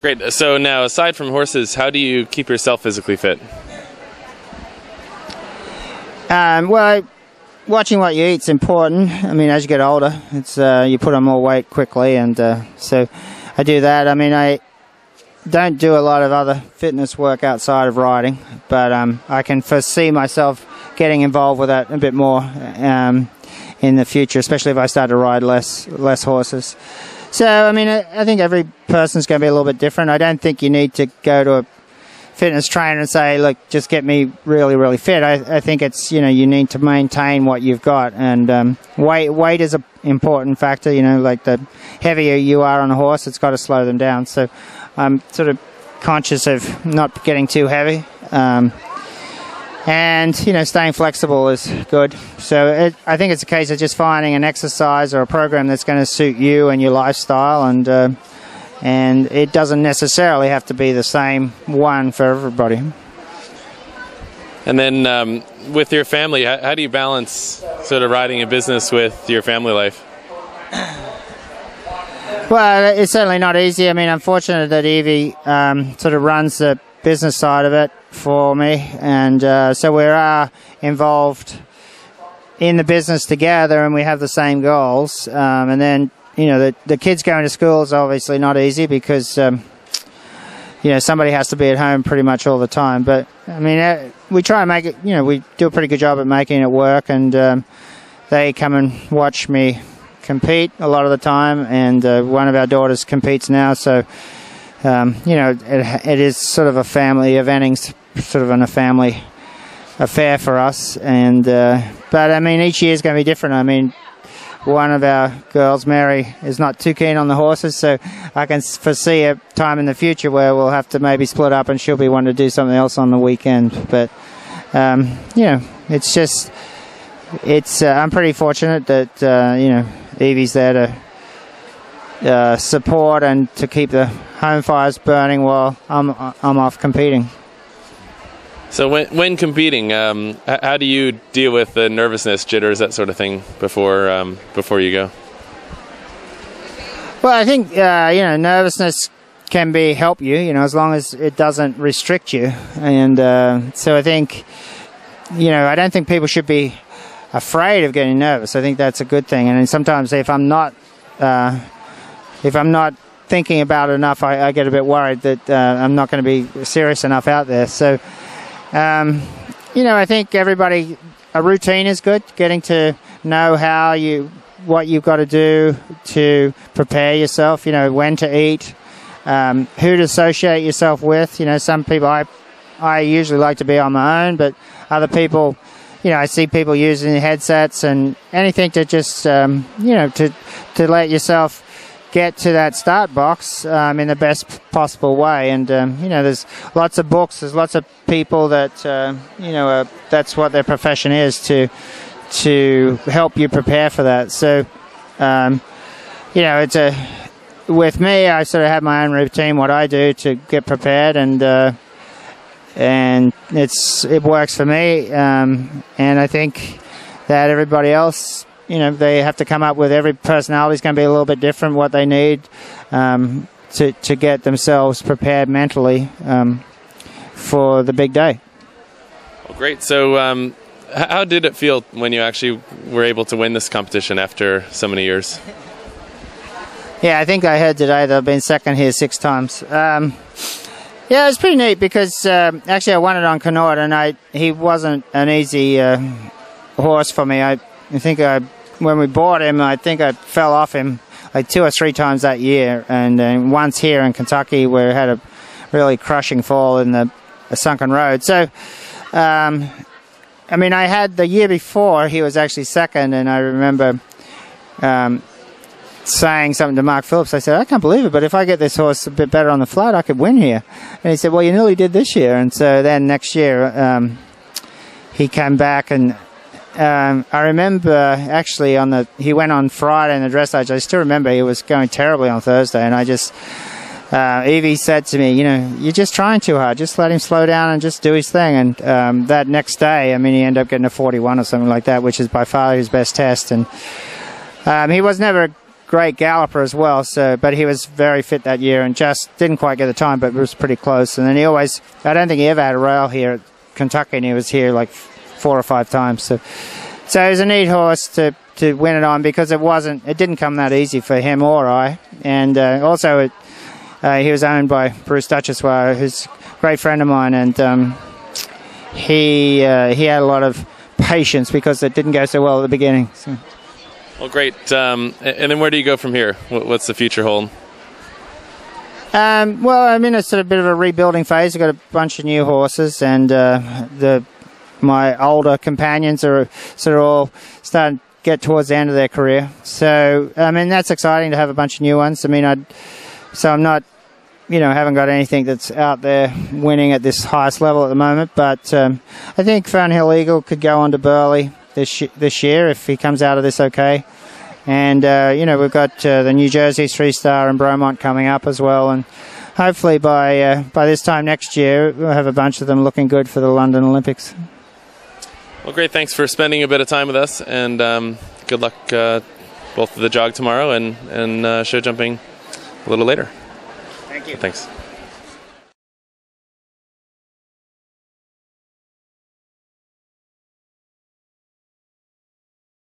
Great. So now, aside from horses, how do you keep yourself physically fit? Well, watching what you eat is important. I mean, as you get older, it's you put on more weight quickly, and so I do that. I mean, I don't do a lot of other fitness work outside of riding, but I can foresee myself getting involved with that a bit more in the future, especially if I start to ride less horses. So, I mean, I think every person's going to be a little bit different. I don't think you need to go to a fitness trainer and say, look, just get me really, really fit. I think it's, you need to maintain what you've got. And weight is an important factor. Like the heavier you are on a horse, it's got to slow them down. So I'm sort of conscious of not getting too heavy. And, staying flexible is good. So I think it's a case of just finding an exercise or a program that's going to suit you and your lifestyle. And it doesn't necessarily have to be the same one for everybody. And then with your family, how do you balance sort of riding a business with your family life? Well, it's certainly not easy. I mean, I'm fortunate that Evie sort of runs the business side of it for me, and so we are involved in the business together, and we have the same goals. And then, the kids going to school is obviously not easy because, somebody has to be at home pretty much all the time. But, I mean, we try and make it, we do a pretty good job at making it work, and they come and watch me compete a lot of the time, and one of our daughters competes now, so it is sort of a family eventing, sort of a family affair for us. And but I mean, each year is going to be different. I mean, one of our girls, Mary, is not too keen on the horses, so I can foresee a time in the future where we'll have to maybe split up, and she'll be wanting to do something else on the weekend. But it's just I'm pretty fortunate that Evie's there to support and to keep the home fires burning while I'm off competing. So when competing, how do you deal with the nervousness, jitters, that sort of thing before you go? Well, I think nervousness can help you, as long as it doesn't restrict you. And so I think, I don't think people should be afraid of getting nervous. I think that's a good thing. And sometimes if I'm not thinking about it enough, I get a bit worried that I'm not going to be serious enough out there. So, I think a routine is good. Getting to know what you've got to do to prepare yourself, when to eat, who to associate yourself with. Some people, I usually like to be on my own, but other people, I see people using headsets and anything to just, to let yourself get to that start box in the best possible way. And there's lots of books, there's lots of people that that's what their profession is, to help you prepare for that. So with me, I sort of have my own routine, what I do to get prepared, and it works for me, and I think that everybody else, they have to come up with, every personality is going to be a little bit different, what they need to get themselves prepared mentally for the big day. Well, great. So how did it feel when you actually were able to win this competition after so many years? Yeah, I think I heard today that I've been second here 6 times. Yeah, it's pretty neat because actually I won it on Connaught, and he wasn't an easy horse for me. I think when we bought him, I think I fell off him like 2 or 3 times that year, and once here in Kentucky where I had a really crushing fall in the sunken road. So, I mean, I had the year before he was actually second, and I remember saying something to Mark Phillips. I said, I can't believe it, but if I get this horse a bit better on the flat, I could win here. And he said, well, you nearly did this year. And so then next year he came back, and I remember actually he went on Friday in the dressage. I still remember he was going terribly on Thursday, and I just Evie said to me, you're just trying too hard. Just let him slow down and just do his thing. And that next day, I mean, he ended up getting a 41 or something like that, which is by far his best test. And he was never great galloper as well. So, but he was very fit that year and just didn't quite get the time, but was pretty close. And then I don't think he ever had a rail here at Kentucky, and he was here like 4 or 5 times. So it was a neat horse to win it on, because it didn't come that easy for him or I. And also he was owned by Bruce Dutton, who's a great friend of mine, and he had a lot of patience because it didn't go so well at the beginning. So. Well, great. And then where do you go from here? What's the future hold? Well, I'm in a sort of bit of a rebuilding phase. I've got a bunch of new horses, and my older companions are sort of all starting to get towards the end of their career. So, I mean, that's exciting to have a bunch of new ones. I mean, so I'm not, haven't got anything that's out there winning at this highest level at the moment. But I think Fernhill Eagle could go on to Burley this year if he comes out of this okay. And, we've got the New Jersey 3-star and Bromont coming up as well. And hopefully by this time next year, we'll have a bunch of them looking good for the London Olympics. Well, great. Thanks for spending a bit of time with us. And good luck both the jog tomorrow and show jumping a little later. Thank you. Thanks.